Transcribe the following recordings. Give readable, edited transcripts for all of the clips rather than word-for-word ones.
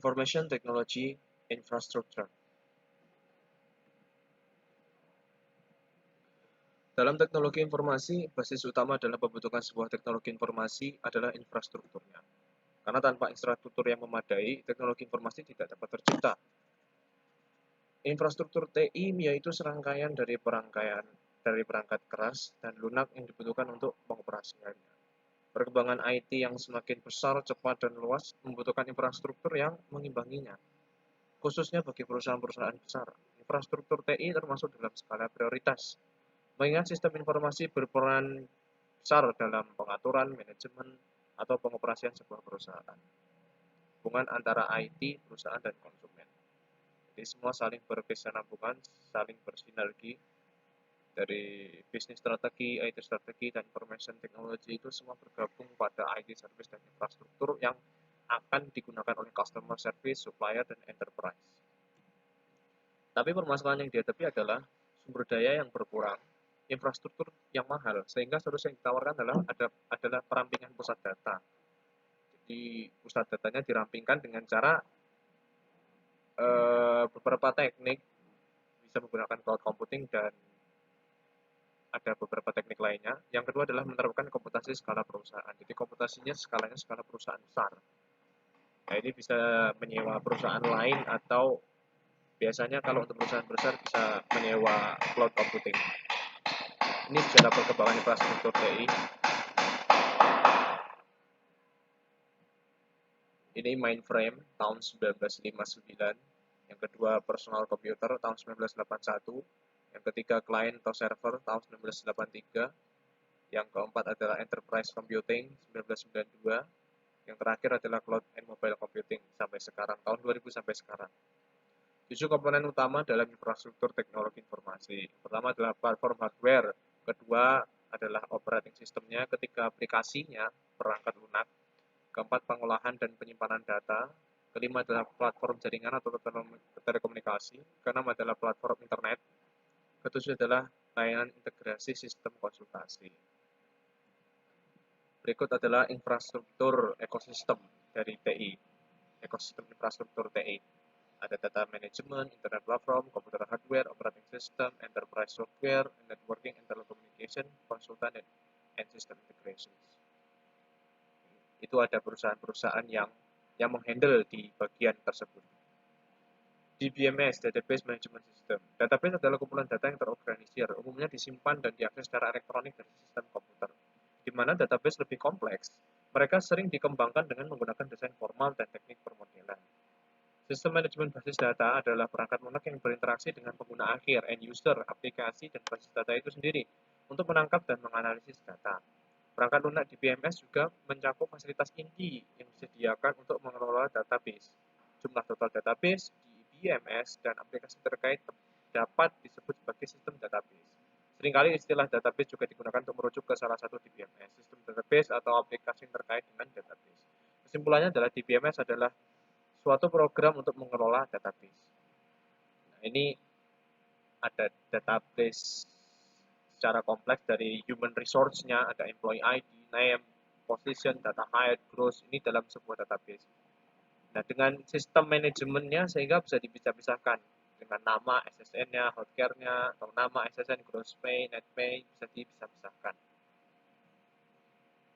Information Technology Infrastructure. Dalam teknologi informasi, basis utama dalam pembentukan sebuah teknologi informasi adalah infrastrukturnya. Karena tanpa infrastruktur yang memadai, teknologi informasi tidak dapat tercipta. Infrastruktur TI yaitu serangkaian dari perangkat keras dan lunak yang dibutuhkan untuk mengoperasikannya. Perkembangan IT yang semakin besar, cepat, dan luas membutuhkan infrastruktur yang mengimbanginya. Khususnya bagi perusahaan-perusahaan besar, infrastruktur TI termasuk dalam skala prioritas. Mengingat sistem informasi berperan besar dalam pengaturan, manajemen, atau pengoperasian sebuah perusahaan. Hubungan antara IT, perusahaan, dan konsumen. Jadi semua saling berkesinambungan, saling bersinergi. Dari bisnis strategi, IT strategi, dan information technology itu semua bergabung pada IT service dan infrastruktur yang akan digunakan oleh customer service, supplier, dan enterprise. Tapi permasalahan yang dihadapi adalah sumber daya yang berkurang, infrastruktur yang mahal, sehingga solusi yang ditawarkan adalah perampingan pusat data. Jadi pusat datanya dirampingkan dengan cara beberapa teknik, bisa menggunakan cloud computing dan ada beberapa teknik lainnya. Yang kedua adalah menerapkan komputasi skala perusahaan. Jadi komputasinya skalanya skala perusahaan besar. Nah, ini bisa menyewa perusahaan lain atau biasanya kalau untuk perusahaan besar bisa menyewa cloud computing. Ini secara perkembangan infrastruktur TI. Ini mainframe tahun 1959. Yang kedua personal computer tahun 1981. Yang ketiga client atau server tahun 1983. Yang keempat adalah enterprise computing 1992. Yang terakhir adalah cloud and mobile computing sampai sekarang, tahun 2000 sampai sekarang. 7 komponen utama dalam infrastruktur teknologi informasi. Pertama adalah platform hardware, kedua adalah operating systemnya, ketiga aplikasinya, perangkat lunak, keempat pengolahan dan penyimpanan data, kelima adalah platform jaringan atau telekomunikasi, keenam adalah platform internet, ketujuh adalah layanan integrasi sistem konsultasi. Berikut adalah infrastruktur ekosistem dari TI, ekosistem infrastruktur TI. Ada data management, internet platform, komputer hardware, operating system, enterprise software, networking and telecommunication, konsultan, and system integration. Itu ada perusahaan-perusahaan yang menghandle di bagian tersebut. DBMS, Database Management System. Database adalah kumpulan data yang terorganisir, umumnya disimpan dan diakses secara elektronik dari sistem komputer. Di mana database lebih kompleks, mereka sering dikembangkan dengan menggunakan desain formal dan teknik permodelan. Sistem manajemen basis data adalah perangkat lunak yang berinteraksi dengan pengguna akhir, end user, aplikasi, dan basis data itu sendiri untuk menangkap dan menganalisis data. Perangkat lunak di BMS juga mencakup fasilitas inti yang disediakan untuk mengelola database. Jumlah total database di BMS dan aplikasi terkait dapat disebut sebagai sistem database. Seringkali istilah database juga digunakan untuk merujuk ke salah satu DBMS, sistem database atau aplikasi yang terkait dengan database. Kesimpulannya adalah DBMS adalah suatu program untuk mengelola database. Nah, ini ada database secara kompleks dari human resource-nya, ada employee ID, name, position, data height, gross, ini dalam sebuah database. Nah, dengan sistem manajemennya sehingga bisa dipisah-pisahkan dengan nama SSN-nya, healthcare-nya, atau nama SSN, gross pay, net pay, bisa dipisah-pisahkan.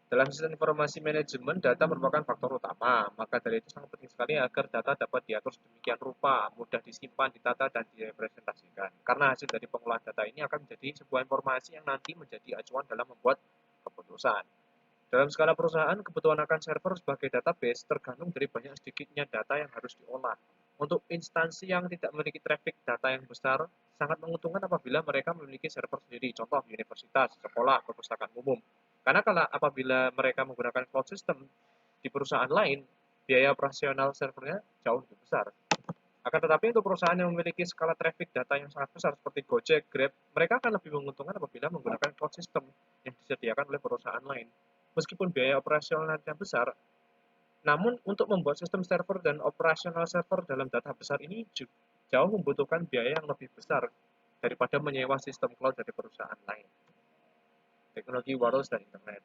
Dalam sistem informasi manajemen, data merupakan faktor utama, maka dari itu sangat penting sekali agar data dapat diatur sedemikian rupa, mudah disimpan, ditata, dan direpresentasikan. Karena hasil dari pengolahan data ini akan menjadi sebuah informasi yang nanti menjadi acuan dalam membuat keputusan. Dalam skala perusahaan, kebutuhan akan server sebagai database tergantung dari banyak sedikitnya data yang harus diolah. Untuk instansi yang tidak memiliki traffic data yang besar, sangat menguntungkan apabila mereka memiliki server sendiri, contoh universitas, sekolah, perpustakaan umum. Karena kalau apabila mereka menggunakan cloud system di perusahaan lain, biaya operasional servernya jauh lebih besar. Akan tetapi untuk perusahaan yang memiliki skala traffic data yang sangat besar seperti Gojek, Grab, mereka akan lebih menguntungkan apabila menggunakan cloud system yang disediakan oleh perusahaan lain. Meskipun biaya operasionalnya besar, namun untuk membuat sistem server dan operasional server dalam data besar ini jauh membutuhkan biaya yang lebih besar daripada menyewa sistem cloud dari perusahaan lain. Teknologi wireless dan internet.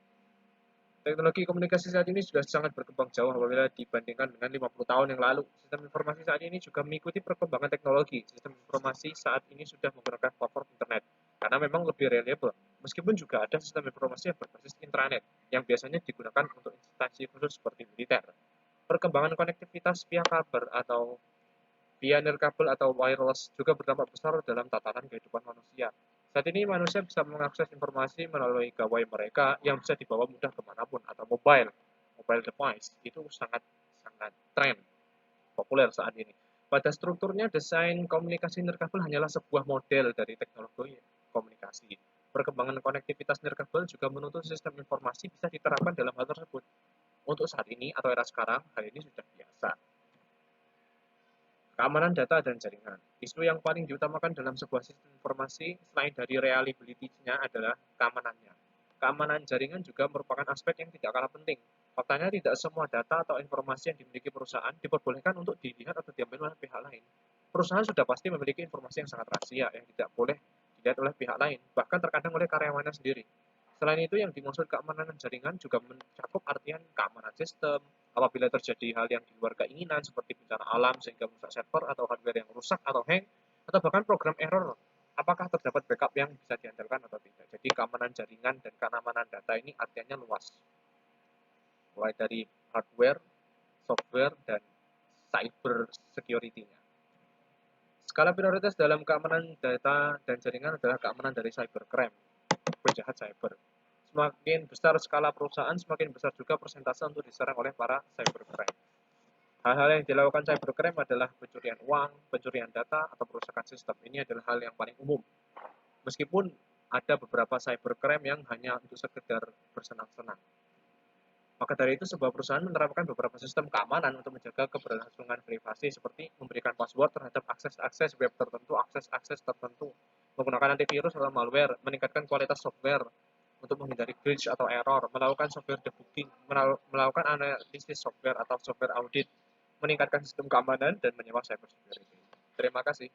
Teknologi komunikasi saat ini sudah sangat berkembang jauh apabila dibandingkan dengan 50 tahun yang lalu. Sistem informasi saat ini juga mengikuti perkembangan teknologi. Sistem informasi saat ini sudah menggunakan platform internet karena memang lebih reliable. Meskipun juga ada sistem informasi yang berbasis intranet yang biasanya digunakan untuk instansi khusus seperti militer. Perkembangan konektivitas via kabel atau via nirkabel atau wireless juga berdampak besar dalam tatanan kehidupan manusia. Saat ini manusia bisa mengakses informasi melalui gawai mereka yang bisa dibawa mudah kemanapun atau mobile device itu sangat sangat tren populer saat ini. Pada strukturnya, desain komunikasi nirkabel hanyalah sebuah model dari teknologi komunikasi. Perkembangan konektivitas nirkabel juga menuntut sistem informasi bisa diterapkan dalam hal tersebut. Untuk saat ini atau era sekarang, hal ini sudah biasa. Keamanan data dan jaringan. Isu yang paling diutamakan dalam sebuah sistem informasi selain dari reliability-nya adalah keamanannya. Keamanan jaringan juga merupakan aspek yang tidak kalah penting. Faktanya tidak semua data atau informasi yang dimiliki perusahaan diperbolehkan untuk dilihat atau diambil oleh pihak lain. Perusahaan sudah pasti memiliki informasi yang sangat rahasia yang tidak boleh dilihat oleh pihak lain, bahkan terkadang oleh karyawannya sendiri. Selain itu, yang dimaksud keamanan jaringan juga mencakup artian keamanan sistem, apabila terjadi hal yang di luar keinginan seperti bencana alam sehingga merusak server atau hardware yang rusak atau hang, atau bahkan program error, apakah terdapat backup yang bisa diandalkan atau tidak. Jadi keamanan jaringan dan keamanan data ini artinya luas, mulai dari hardware, software, dan cyber security-nya. Skala prioritas dalam keamanan data dan jaringan adalah keamanan dari cybercrime, penjahat cyber. Semakin besar skala perusahaan, semakin besar juga persentase untuk diserang oleh para cybercrime. Hal-hal yang dilakukan cybercrime adalah pencurian uang, pencurian data, atau perusakan sistem. Ini adalah hal yang paling umum. Meskipun ada beberapa cybercrime yang hanya untuk sekedar bersenang-senang. Maka dari itu, sebuah perusahaan menerapkan beberapa sistem keamanan untuk menjaga keberlangsungan privasi seperti memberikan password terhadap akses-akses web tertentu, akses-akses tertentu, menggunakan antivirus atau malware, meningkatkan kualitas software untuk menghindari glitch atau error, melakukan software debugging, melakukan analisis software atau software audit, meningkatkan sistem keamanan, dan menyewa cyber security. Terima kasih.